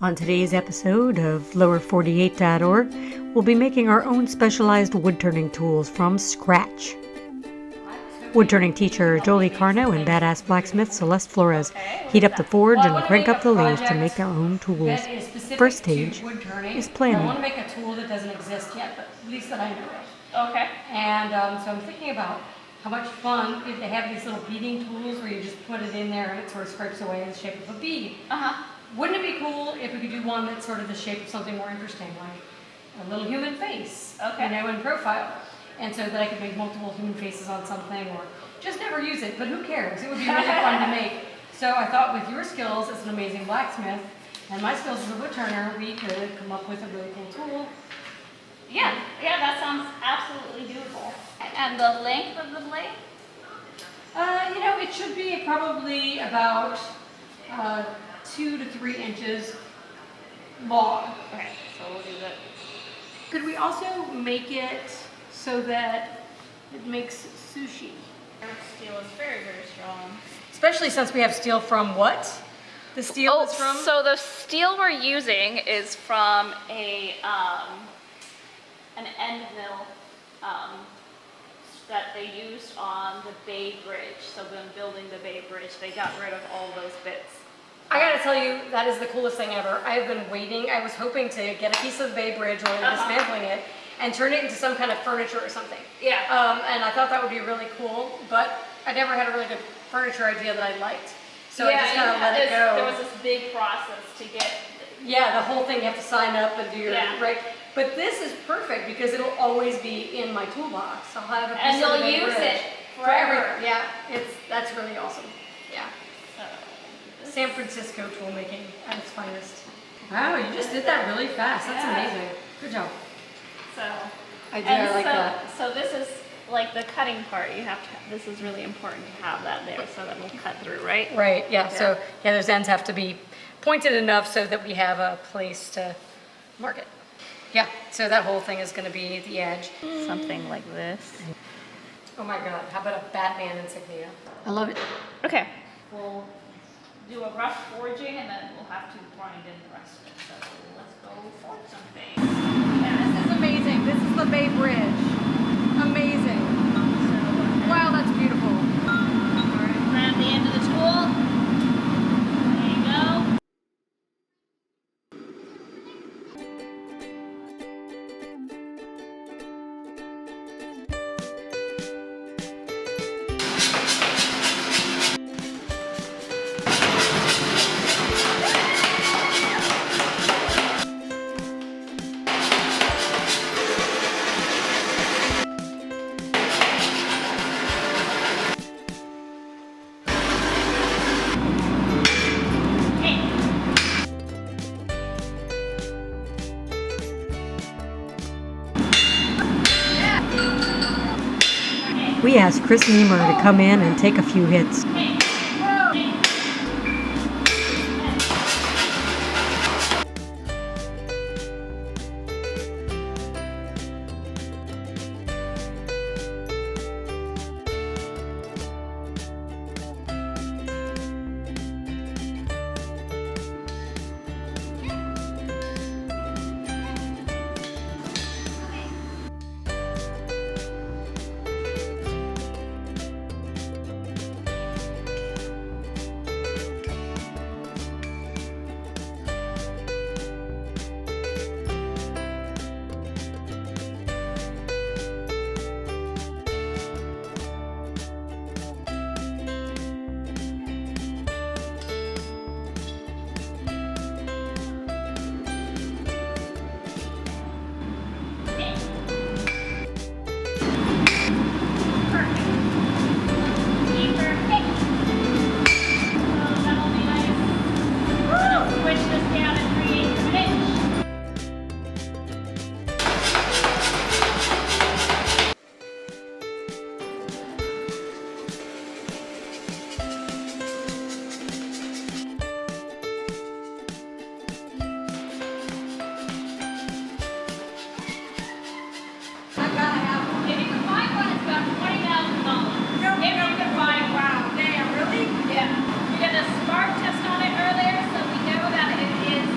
On today's episode of lower48.org, we'll be making our own specialized wood-turning tools from scratch. Wood-turning teacher Jolie Carno and badass blacksmith Celeste Flores heat up the forge and crank up the lathe to make their own tools. First stage is planning. I want to make a tool that doesn't exist yet, but at least that I know of. Okay. And so I'm thinking about how much fun if they have these little beading tools where you just put it in there and it sort of scrapes away in the shape of a bead. Wouldn't it be cool if we could do one that's sort of the shape of something more interesting, like a little human face, you know, in profile? And so that I could make multiple human faces on something, or just never use it, but who cares? It would be really fun to make. So I thought with your skills as an amazing blacksmith, and my skills as a woodturner, we could come up with a really cool tool. Yeah, that sounds absolutely doable. And the length of the blade? You know, it should be probably about 2 to 3 inches long. Okay, so we'll do that. Could we also make it so that it makes sushi? Steel is very, very strong. Especially since we have steel from what? The steel is from? So the steel we're using is from an end mill that they used on the Bay Bridge. So when building the Bay Bridge, they got rid of all those bits. I gotta tell you, that is the coolest thing ever. I have been waiting. I was hoping to get a piece of the Bay Bridge while we were dismantling it and turn it into some kind of furniture or something. Yeah. And I thought that would be really cool, but I never had a really good furniture idea that I liked. So I just kind of let it go. There was this big process to get. Yeah, the whole thing you have to sign up and do your, right? But this is perfect because it'll always be in my toolbox. I'll have a piece of the Bay Bridge. And you'll use it for everything. Yeah, that's really awesome. Yeah. San Francisco tool making at its finest. Wow, you just did that really fast. That's amazing. Good job. So I like that. So this is like the cutting part. You have to. This is really important to have that there so that we'll cut through, right? Right. Yeah. So those ends have to be pointed enough so that we have a place to mark it. Yeah. So that whole thing is going to be the edge. Something like this. Oh my God! How about a Batman insignia? I love it. Okay. We'll do a rough forging and then we'll have to grind in the rest of it. So let's go forge something. Yeah, this is amazing. This is the Bay Bridge. Amazing. Wow, that's beautiful. Alright, grab the end of the tool. There you go. We asked Chris Niemer to come in and take a few hits. Yeah. We did a spark test on it earlier, so we know that it is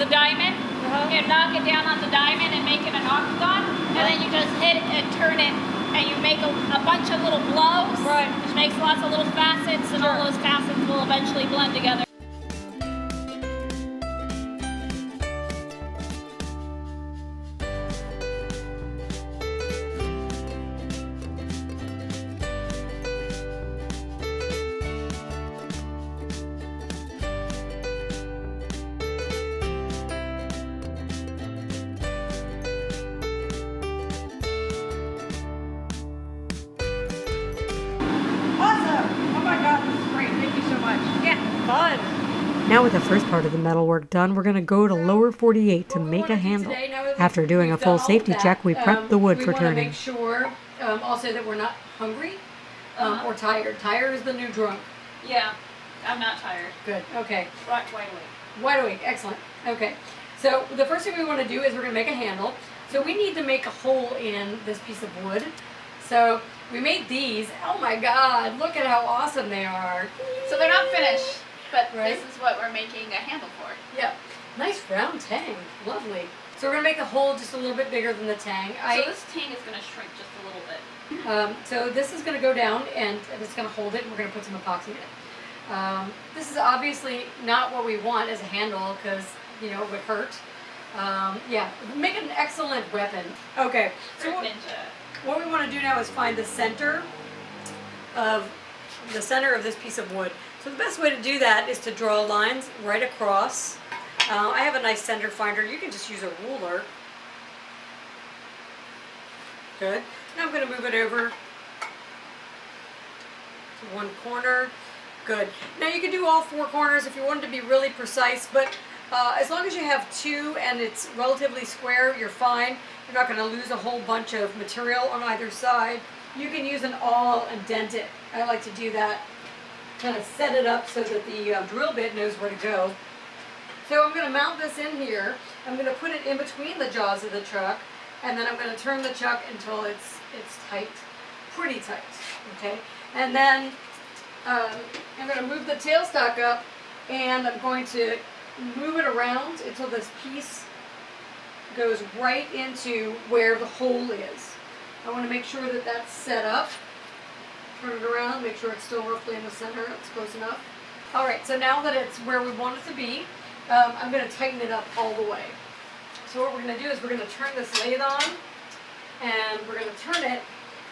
the diamond, you knock it down on the diamond and make it an octagon, and then you just hit it and turn it, and you make a bunch of little blows, which makes lots of little facets, and all those facets will eventually blend together. Now with the first part of the metalwork done, we're going to go to lower 48 to make a handle. After doing a full safety check, we prep the wood for turning. We want to make sure also that we're not hungry or tired. Tired is the new drunk. Yeah, I'm not tired. Good, okay. Wide awake. Wide awake, excellent. Okay, so the first thing we want to do is we're going to make a handle. So we need to make a hole in this piece of wood. So we made these. Oh my God, look at how awesome they are. So they're not finished. But this is what we're making a handle for. Yeah. Nice round tang. Lovely. So we're going to make a hole just a little bit bigger than the tang. So this tang is going to shrink just a little bit. So this is going to go down and it's going to hold it, and we're going to put some epoxy in it. This is obviously not what we want as a handle because, you know, it would hurt. Yeah, make it an excellent weapon. Okay. So what we want to do now is find the center of this piece of wood. So the best way to do that is to draw lines right across. I have a nice center finder. You can just use a ruler. Good. Now I'm going to move it over to one corner. Good. Now you can do all four corners if you wanted to be really precise, but as long as you have two and it's relatively square, you're fine. You're not going to lose a whole bunch of material on either side. You can use an awl and dent it. I like to do that. Kind of set it up so that the drill bit knows where to go. So I'm going to mount this in here. I'm going to put it in between the jaws of the chuck, and then I'm going to turn the chuck until it's tight, pretty tight. Okay, and then I'm going to move the tailstock up, and I'm going to move it around until this piece goes right into where the hole is. I want to make sure that that's set up. Turn it around, make sure it's still roughly in the center. It's close enough. All right, so now that it's where we want it to be, I'm going to tighten it up all the way. So what we're going to do is we're going to turn this lathe on, and we're going to turn it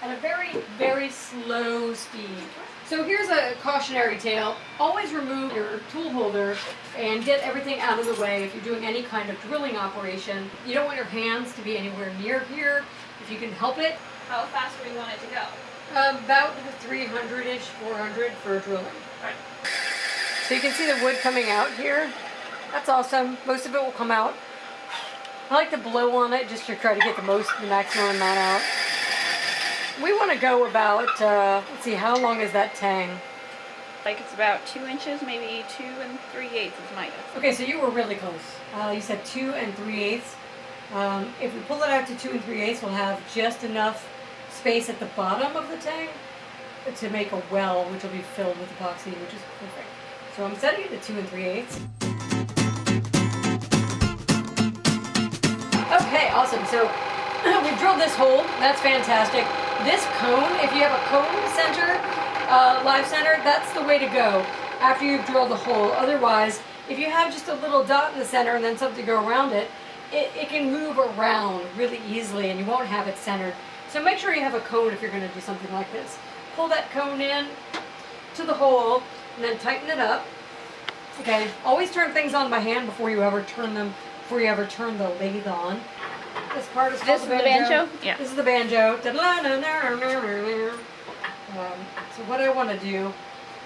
at a very, very slow speed. So here's a cautionary tale. Always remove your tool holder and get everything out of the way if you're doing any kind of drilling operation. You don't want your hands to be anywhere near here if you can help it. How fast do we want it to go? About 300-ish, 400 for drilling. Right. So you can see the wood coming out here. That's awesome. Most of it will come out. I like to blow on it just to try to get the maximum amount out. We want to go about, let's see, how long is that tang? Like it's about 2 inches, maybe 2 3/8 is my guess. Okay, so you were really close. You said 2 3/8. If we pull it out to 2 3/8, we'll have just enough space at the bottom of the tang to make a well, which will be filled with epoxy, which is perfect. So I'm setting it to 2 3/8. Okay, awesome. So we've drilled this hole. That's fantastic. This cone, if you have a cone center, live center, that's the way to go after you've drilled the hole. Otherwise, if you have just a little dot in the center and then something to go around it, it can move around really easily and you won't have it centered. So make sure you have a cone if you're going to do something like this. Pull that cone in to the hole and then tighten it up. Okay, always turn things on by hand before you ever turn them, before you ever turn the lathe on. This part is called the banjo. Yeah. This is the banjo. So what I want to do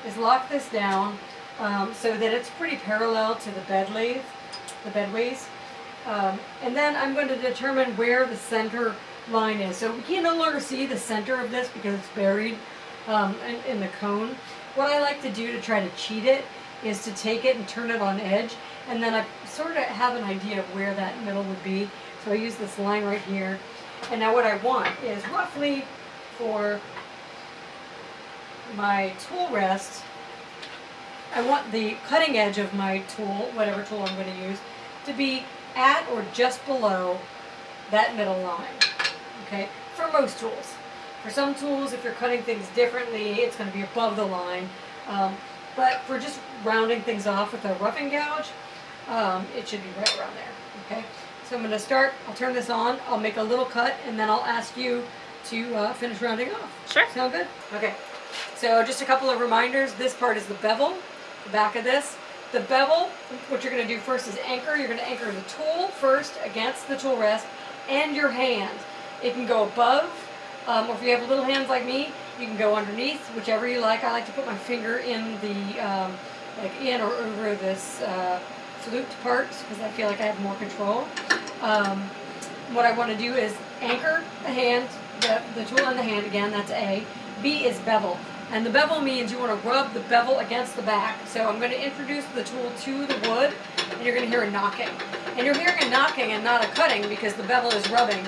is lock this down so that it's pretty parallel to the bed lathe, the bedways. And then I'm going to determine where the center line is. So we can no longer see the center of this because it's buried in the cone. What I like to do to try to cheat it is to take it and turn it on edge, and then I sort of have an idea of where that middle would be. So I use this line right here. And now what I want is roughly for my tool rest, I want the cutting edge of my tool, whatever tool I'm going to use, to be at or just below that middle line, okay, for most tools. For some tools, if you're cutting things differently, it's going to be above the line. But for just rounding things off with a roughing gouge, it should be right around there, okay? So I'm going to start, I'll turn this on, I'll make a little cut, and then I'll ask you to finish rounding off. Sure. Sound good? Okay. So just a couple of reminders. This part is the bevel, the back of this. The bevel, what you're going to do first is anchor. You're going to anchor the tool first against the tool rest and your hand. It can go above, or if you have little hands like me, you can go underneath, whichever you like. I like to put my finger in the, like in or over this flute part because I feel like I have more control. What I want to do is anchor the hand, the tool in the hand again, that's A. B is bevel. And the bevel means you want to rub the bevel against the back. So I'm going to introduce the tool to the wood, and you're going to hear a knocking. And you're hearing a knocking and not a cutting because the bevel is rubbing.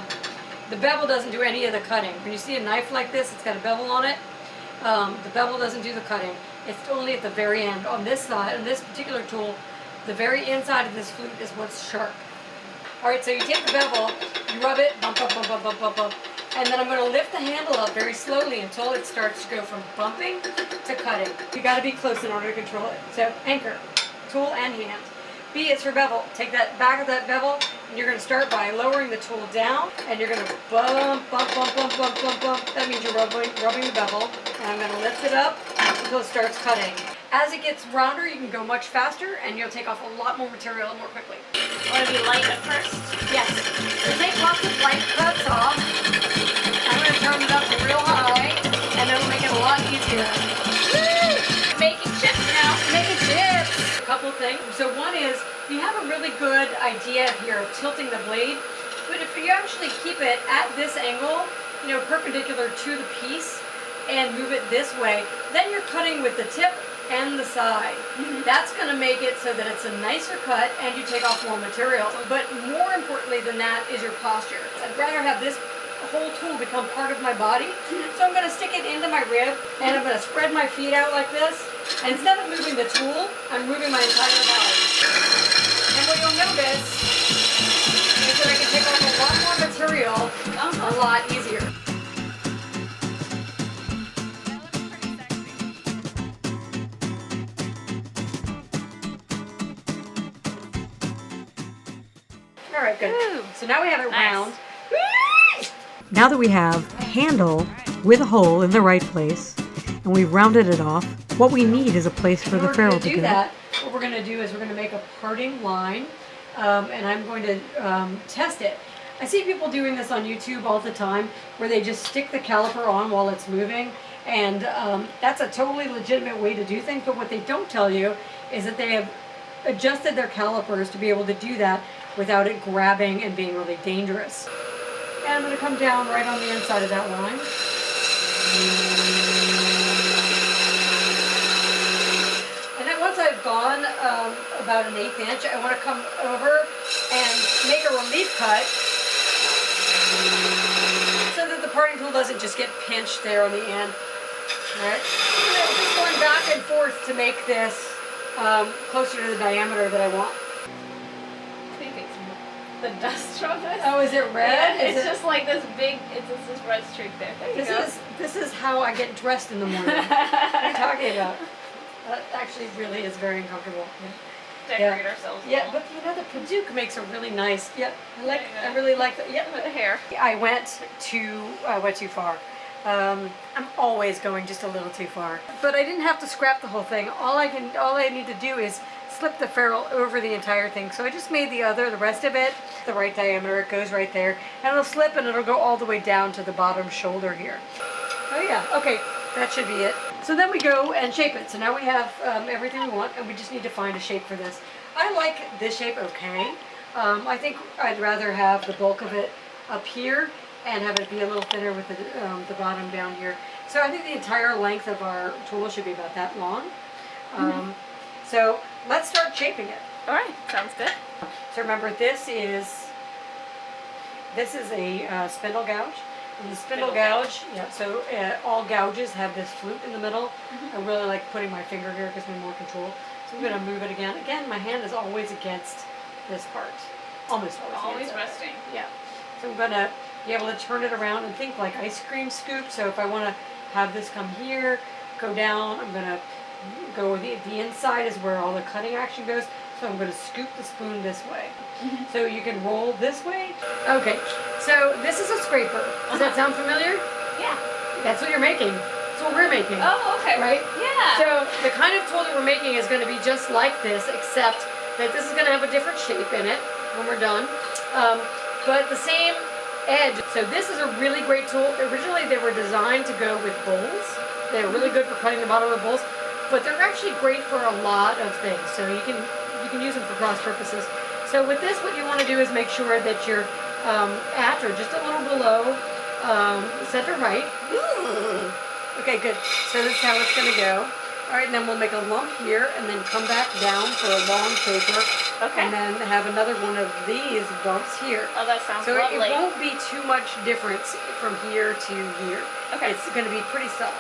The bevel doesn't do any of the cutting. When you see a knife like this, it's got a bevel on it. The bevel doesn't do the cutting. It's only at the very end. On this side, on this particular tool, the very inside of this flute is what's sharp. All right, so you take the bevel, you rub it, bump, bump, bump, bump, bump, bump, bump. And then I'm going to lift the handle up very slowly until it starts to go from bumping to cutting. You got to be close in order to control it. So anchor, tool and hand. B is for bevel. Take that back of that bevel, and you're going to start by lowering the tool down, and you're going to bump, bump, bump, bump, bump, bump, bump. That means you're rubbing the bevel. And I'm going to lift it up until it starts cutting. As it gets rounder, you can go much faster, and you'll take off a lot more material more quickly. Want to be light at first? Yes. So take lots of light cuts off. I'm going to turn it up to real high, and it'll make it a lot easier. Woo! Making chips now. Making chips. A couple things. So one is, you have a really good idea here of tilting the blade, but if you actually keep it at this angle, you know, perpendicular to the piece, and move it this way, then you're cutting with the tip and the side. That's going to make it so that it's a nicer cut and you take off more material. But more importantly than that is your posture. I'd rather have this whole tool become part of my body. So I'm going to stick it into my rib and I'm going to spread my feet out like this. And instead of moving the tool, I'm moving my entire body. And what you'll notice is that I can take off a lot more material a lot easier. All right, good. Woo. So now we have it Nice. round. Now that we have a handle with a hole in the right place, and we've rounded it off, what we need is a place for In the order ferrule to to do go. that, what we're going to do is we're going to make a parting line, and I'm going to test it. I see people doing this on YouTube all the time, where they just stick the caliper on while it's moving, and that's a totally legitimate way to do things, but what they don't tell you is that they have adjusted their calipers to be able to do that without it grabbing and being really dangerous. And I'm going to come down right on the inside of that line. And then once I've gone about an 1/8 inch, I want to come over and make a relief cut so that the parting tool doesn't just get pinched there on the end. All right, just going back and forth to make this closer to the diameter that I want. I think it's the dust from this. Oh, is it red? Yeah, Is it's it- just like this big, it's just this red streak there. There you go. This is how I get dressed in the morning. What are you talking about? That actually really is very uncomfortable. Decorate ourselves. a Yeah, little. but you know the Paduke makes a really nice. Yeah, Yeah. I really like that. Yeah, With the hair. I went too far. I'm always going just a little too far. But I didn't have to scrap the whole thing. All I need to do is slip the ferrule over the entire thing. So I just made the rest of it the right diameter. It goes right there, and it'll slip and it'll go all the way down to the bottom shoulder here. Oh yeah, okay, that should be it. So then we go and shape it. So now we have everything we want, and we just need to find a shape for this. I like this shape okay. I think I'd rather have the bulk of it up here and have it be a little thinner with the bottom down here. So I think the entire length of our tool should be about that long. So let's start shaping it. All right, sounds good. So remember, this is a spindle gouge. And the spindle gouge, yeah, so all gouges have this flute in the middle. I really like putting my finger here, it gives me more control. So I'm going to move it again. Again, my hand is always against this part. Almost always. Always the resting. Yeah. So I'm gonna be able to turn it around and think like ice cream scoop. So if I want to have this come here, go down, I'm gonna go the inside is where all the cutting action goes. So I'm gonna scoop the spoon this way. So you can roll this way. Okay. So this is a scraper. Does that sound familiar? Yeah. That's what you're making. That's what we're making. Oh, okay. Right? Yeah. So the kind of tool that we're making is going to be just like this, except that this is going to have a different shape in it when we're done. But the same edge. So this is a really great tool. Originally they were designed to go with bowls. They're really good for cutting the bottom of bowls, but they're actually great for a lot of things. So you can use them for cross purposes. So with this, what you want to do is make sure that you're at or just a little below center right. Okay, good. So this is how it's going to go. All right, and then we'll make a lump here and then come back down for a long taper. Okay. And then have another one of these bumps here. Oh, that sounds so lovely. it won't be too much difference from here to here. Okay. It's going to be pretty subtle.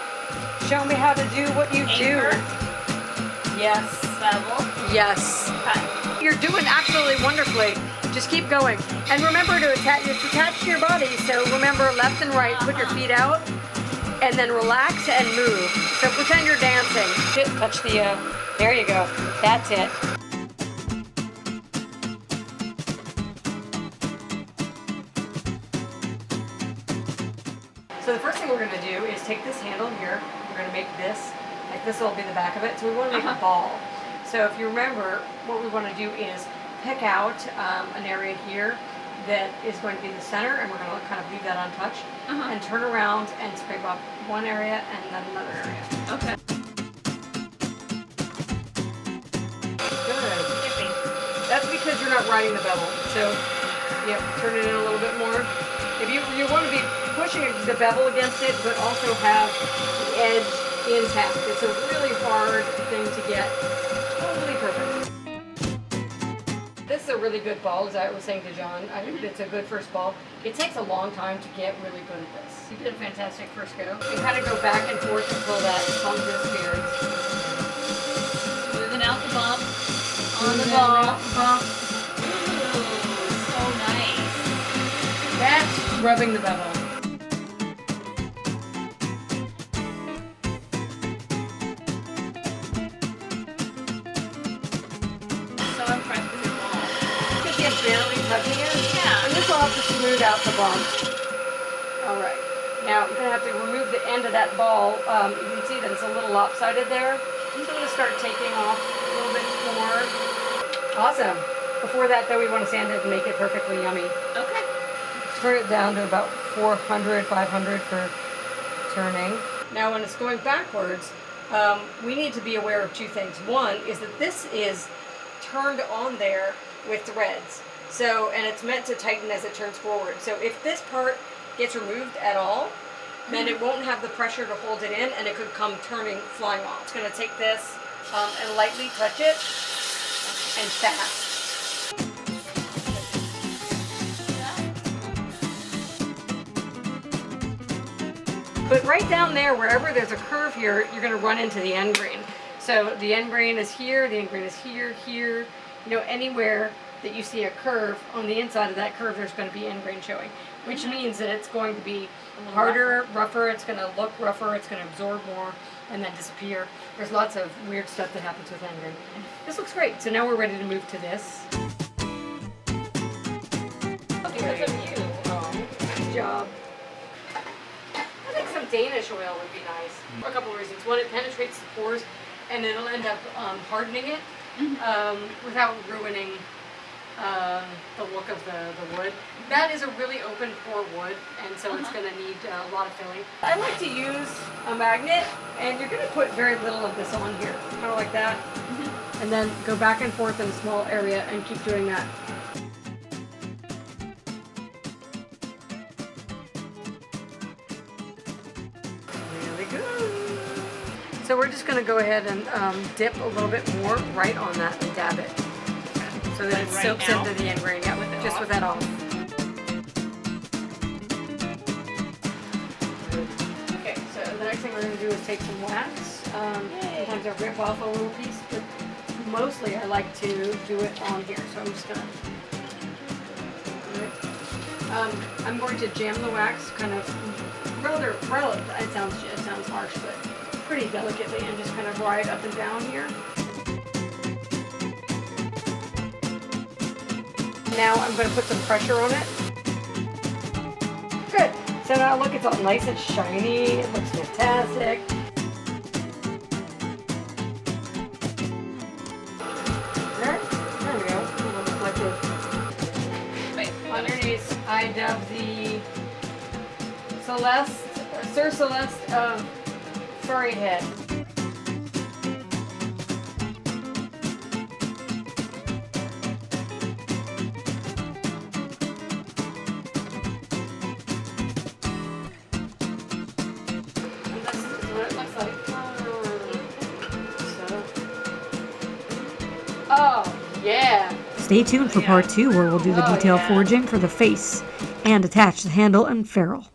Show me how to do what you Anchor. do. Yes. Bevel. Yes. Cut. You're doing absolutely wonderfully. Just keep going. And remember to attach, it's attached to your body, so remember left and right, put your feet out, and then relax and move. So pretend you're dancing. Just touch the, there you go. That's it. So the first thing we're going to do is take this handle here, we're going to make this, like this will be the back of it, so we want to make a ball. So if you remember, what we want to do is pick out an area here that is going to be the center, and we're going to kind of leave that untouched, and turn around and scrape up one area and then another area. Okay. Good. That's because you're not riding the bevel. So, yep, turn it in a little bit more. If you want to be pushing the bevel against it, but also have the edge intact. It's a really hard thing to get totally perfect. This is a really good ball, as I was saying to John. I think it's a good first ball. It takes a long time to get really good at this. You did a fantastic first go. You kind of go back and forth until that bump disappears. Moving out the bump. On the bump. Ooh, so nice. That's rubbing the bevel. So impressed with your ball. Just get barely touching it. Yeah. And this will help to smooth out the bump. All right. Now I'm going to have to remove the end of that ball. You can see that it's a little lopsided there. I'm going to start taking off a little bit more. Awesome. Before that, though, we want to sand it and make it perfectly yummy. Okay. Turn it down to about 400, 500 for turning. Now, when it's going backwards, we need to be aware of two things. One is that this is turned on there with threads. So, and it's meant to tighten as it turns forward. So if this part gets removed at all, then it won't have the pressure to hold it in, and it could come turning, flying off. It's going to take this and lightly touch it, and fast. But right down there, wherever there's a curve here, you're going to run into the end grain. So the end grain is here, the end grain is here, here. You know, anywhere that you see a curve, on the inside of that curve, there's going to be end grain showing, which means that it's going to be harder, rougher, it's going to look rougher, it's going to absorb more, and then disappear. There's lots of weird stuff that happens with end grain. This looks great. So now we're ready to move to this. Because of you. Oh, good job. I think some Danish oil would be nice. For a couple of reasons. One, it penetrates the pores, and it'll end up hardening it without ruining the look of the wood. That is a really open pore wood, and so it's going to need a lot of filling. I like to use a magnet, and you're going to put very little of this on here, kind of like that, and then go back and forth in a small area and keep doing that. Really good. So we're just going to go ahead and dip a little bit more right on that and dab it. So that it soaks into the end grain, yeah, just with that off. Okay, so the next thing we're going to do is take some wax. Sometimes I rip off a little piece, but mostly I like to do it on here, so I'm just gonna. I'm going to jam the wax, kind of rather. It sounds harsh, but pretty delicately, and just kind of ride up and down here. Now I'm going to put some pressure on it. Good. So now look, it's all nice and shiny. It looks fantastic. There we go. A little reflective. Underneath, I dub the Sir Celeste of Furry Head. Oh, yeah. Stay tuned for part 2 where we'll do the detail forging for the face and attach the handle and ferrule.